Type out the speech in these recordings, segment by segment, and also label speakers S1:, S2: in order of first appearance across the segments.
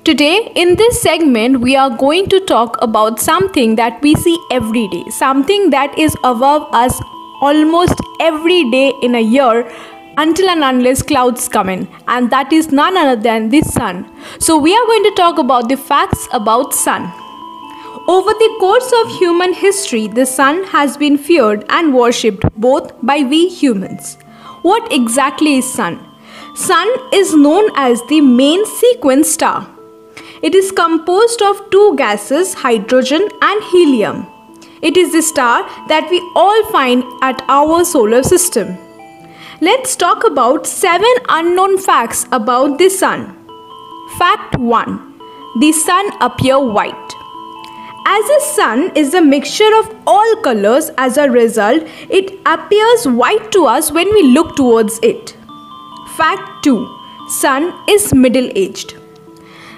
S1: Today, in this segment, we are going to talk about something that we see every day, something that is above us almost every day in a year until and unless clouds come in, and that is none other than the sun. So, we are going to talk about the facts about sun. Over the course of human history, the sun has been feared and worshipped both by we humans. What exactly is sun? Sun is known as the main sequence star. It is composed of two gases, hydrogen and helium. It is the star that we all find at our solar system. Let's talk about 7 unknown facts about the sun. Fact 1. The sun appears white. As the sun is a mixture of all colors, as a result, it appears white to us when we look towards it. Fact 2. Sun is middle-aged.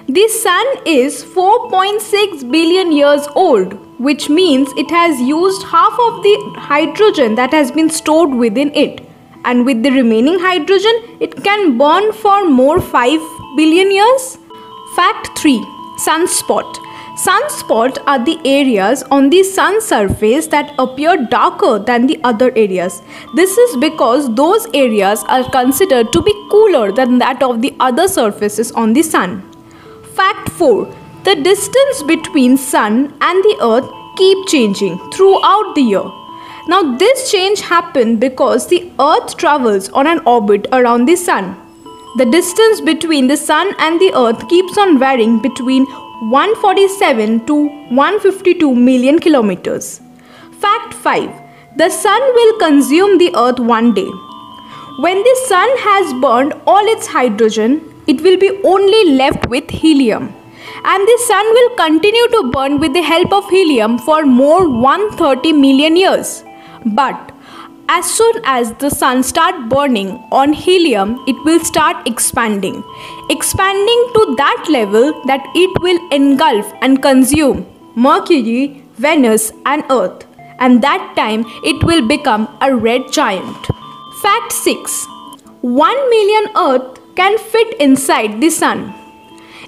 S1: The sun is 4.6 billion years old, which means it has used half of the hydrogen that has been stored within it. And with the remaining hydrogen, it can burn for more 5 billion years. Fact 3. Sunspot. Sunspots are the areas on the sun's surface that appear darker than the other areas. This is because those areas are considered to be cooler than that of the other surfaces on the sun. Fact 4. The distance between sun and the earth keep changing throughout the year. Now this change happened because the earth travels on an orbit around the sun. The distance between the sun and the earth keeps on varying between 147 to 152 million kilometers. Fact 5. The sun will consume the earth one day. When the sun has burned all its hydrogen, it will be only left with helium. And the sun will continue to burn with the help of helium for more 130 million years. But as soon as the sun starts burning on helium, it will start expanding to that level that it will engulf and consume Mercury, Venus and Earth. And that time it will become a red giant. Fact 6. 1 million Earth can fit inside the sun.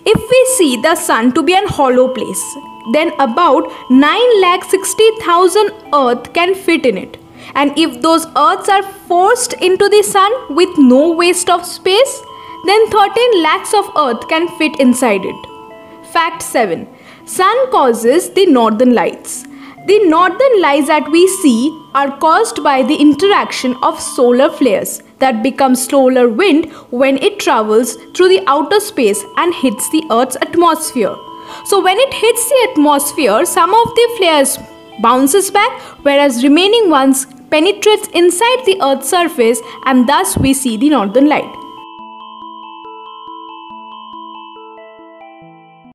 S1: If we see the sun to be an hollow place, then about 9,60,000 Earth can fit in it. And if those earths are forced into the sun with no waste of space, then 13 lakhs of earth can fit inside it. Fact 7. Sun causes the northern lights. The northern lights that we see are caused by the interaction of solar flares that become solar wind when it travels through the outer space and hits the earth's atmosphere. So when it hits the atmosphere, some of the flares bounces back, whereas remaining ones penetrates inside the earth's surface, and thus we see the northern light.